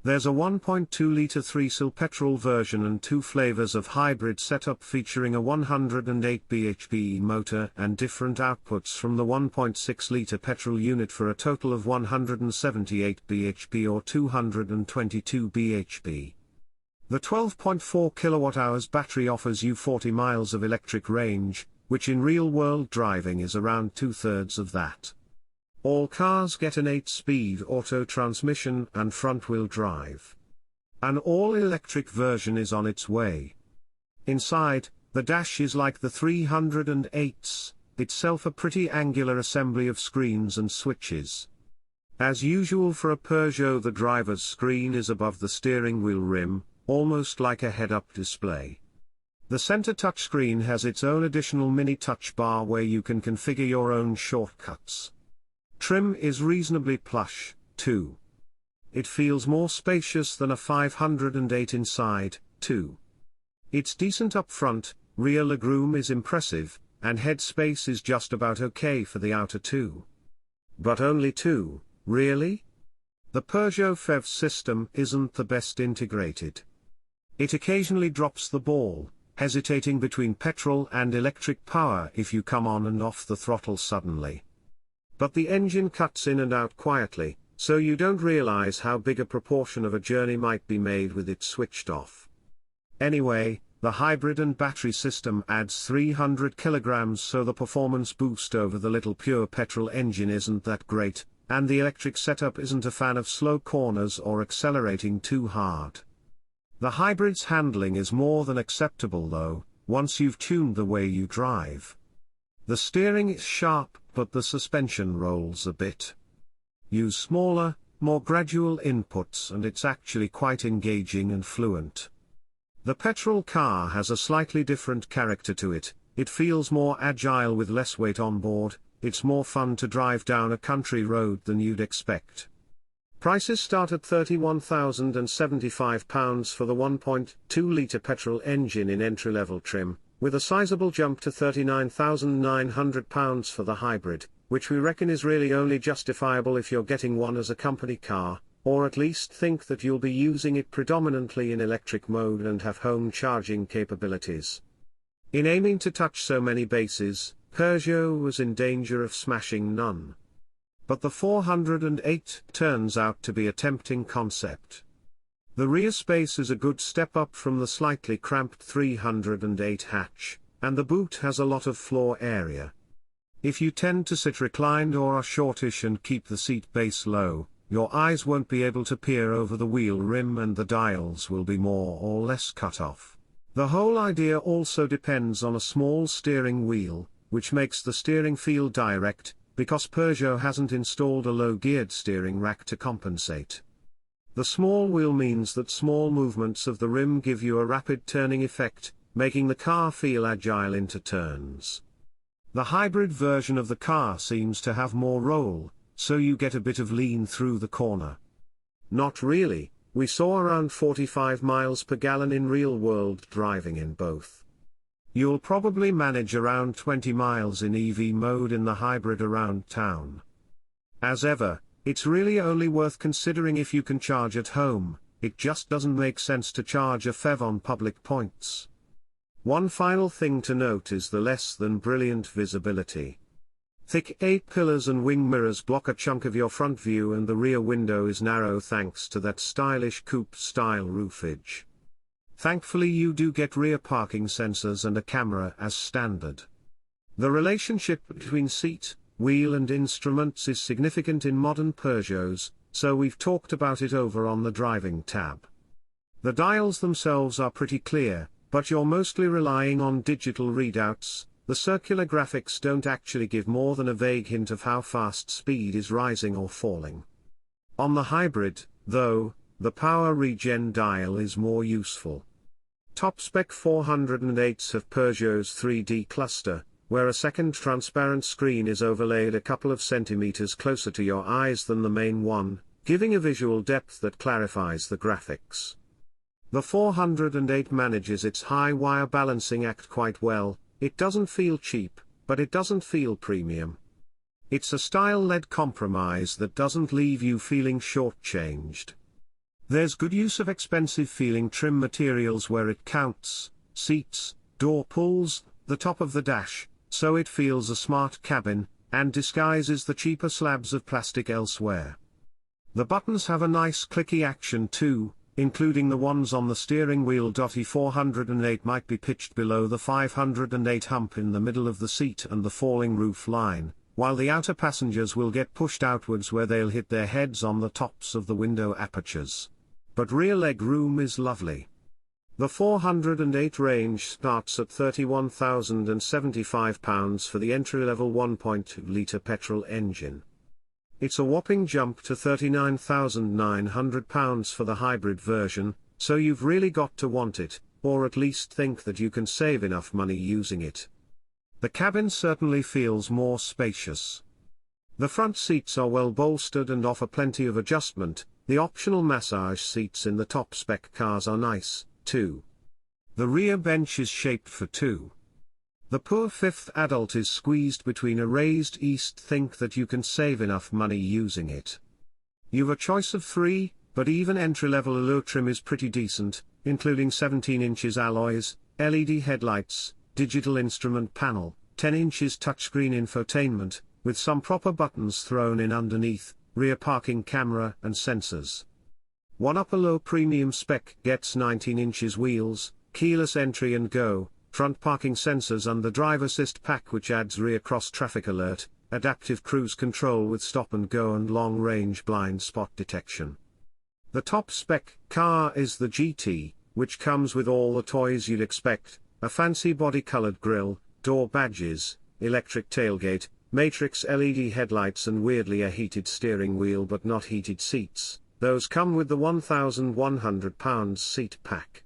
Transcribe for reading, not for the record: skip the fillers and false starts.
There's a 1.2-litre 3-cylinder petrol version and two flavors of hybrid setup featuring a 108 bhp motor and different outputs from the 1.6-litre petrol unit for a total of 178 bhp or 222 bhp. The 12.4 kWh battery offers you 40 miles of electric range, which in real-world driving is around two-thirds of that. All cars get an 8-speed auto transmission and front-wheel drive. An all-electric version is on its way. Inside, the dash is like the 308's, itself a pretty angular assembly of screens and switches. As usual for a Peugeot, the driver's screen is above the steering wheel rim, almost like a head-up display. The center touchscreen has its own additional mini touch bar where you can configure your own shortcuts. Trim is reasonably plush, too. It feels more spacious than a 508 inside, too. It's decent up front, rear legroom is impressive, and headspace is just about okay for the outer two. But only two, really? The Peugeot PHEV system isn't the best integrated. It occasionally drops the ball, hesitating between petrol and electric power if you come on and off the throttle suddenly. But the engine cuts in and out quietly, so you don't realize how big a proportion of a journey might be made with it switched off. Anyway, the hybrid and battery system adds 300 kilograms, so the performance boost over the little pure petrol engine isn't that great, and the electric setup isn't a fan of slow corners or accelerating too hard. The hybrid's handling is more than acceptable though, once you've tuned the way you drive. The steering is sharp, but the suspension rolls a bit. Use smaller, more gradual inputs and it's actually quite engaging and fluent. The petrol car has a slightly different character to it. It feels more agile with less weight on board. It's more fun to drive down a country road than you'd expect. Prices start at £31,075 for the 1.2-litre petrol engine in entry-level trim, with a sizable jump to £39,900 for the hybrid, which we reckon is really only justifiable if you're getting one as a company car, or at least think that you'll be using it predominantly in electric mode and have home charging capabilities. In aiming to touch so many bases, Peugeot was in danger of smashing none. But the 408 turns out to be a tempting concept. The rear space is a good step up from the slightly cramped 308 hatch, and the boot has a lot of floor area. If you tend to sit reclined or are shortish and keep the seat base low, your eyes won't be able to peer over the wheel rim and the dials will be more or less cut off. The whole idea also depends on a small steering wheel, which makes the steering feel direct, because Peugeot hasn't installed a low-geared steering rack to compensate. The small wheel means that small movements of the rim give you a rapid turning effect, making the car feel agile into turns. The hybrid version of the car seems to have more roll, so you get a bit of lean through the corner. Not really, we saw around 45 miles per gallon in real-world driving in both. You'll probably manage around 20 miles in EV mode in the hybrid around town. As ever, it's really only worth considering if you can charge at home. It just doesn't make sense to charge a PHEV on public points. One final thing to note is the less than brilliant visibility. Thick A-pillars and wing mirrors block a chunk of your front view and the rear window is narrow thanks to that stylish coupe-style roofage. Thankfully you do get rear parking sensors and a camera as standard. The relationship between seat, wheel and instruments is significant in modern Peugeots, so we've talked about it over on the driving tab. The dials themselves are pretty clear, but you're mostly relying on digital readouts. The circular graphics don't actually give more than a vague hint of how fast speed is rising or falling. On the hybrid, though, the power regen dial is more useful. Top-spec 408s have Peugeot's 3D cluster, where a second transparent screen is overlaid a couple of centimeters closer to your eyes than the main one, giving a visual depth that clarifies the graphics. The 408 manages its high-wire balancing act quite well. It doesn't feel cheap, but it doesn't feel premium. It's a style-led compromise that doesn't leave you feeling shortchanged. There's good use of expensive feeling trim materials where it counts: seats, door pulls, the top of the dash, so it feels a smart cabin, and disguises the cheaper slabs of plastic elsewhere. The buttons have a nice clicky action too, including the ones on the steering wheel. E408 might be pitched below the 508 hump in the middle of the seat and the falling roof line, while the outer passengers will get pushed outwards where they'll hit their heads on the tops of the window apertures. But rear leg room is lovely. The 408 range starts at £31,075 for the entry-level 1.2-litre petrol engine. It's a whopping jump to £39,900 for the hybrid version, so you've really got to want it, or at least think that you can save enough money using it. The cabin certainly feels more spacious. The front seats are well bolstered and offer plenty of adjustment. The optional massage seats in the top spec cars are nice, too. The rear bench is shaped for two. The poor fifth adult is squeezed between a raised east. Think that you can save enough money using it. You've a choice of three, but even entry-level Allure trim is pretty decent, including 17 inches alloys, LED headlights, digital instrument panel, 10 inches touchscreen infotainment, with some proper buttons thrown in underneath, rear parking camera and sensors. One upper low premium spec gets 19 inches wheels, keyless entry and go, front parking sensors and the drive assist pack, which adds rear cross traffic alert, adaptive cruise control with stop and go and long range blind spot detection. The top spec car is the GT, which comes with all the toys you'd expect: a fancy body colored grille, door badges, electric tailgate, matrix LED headlights and weirdly a heated steering wheel but not heated seats. Those come with the £1,100 seat pack.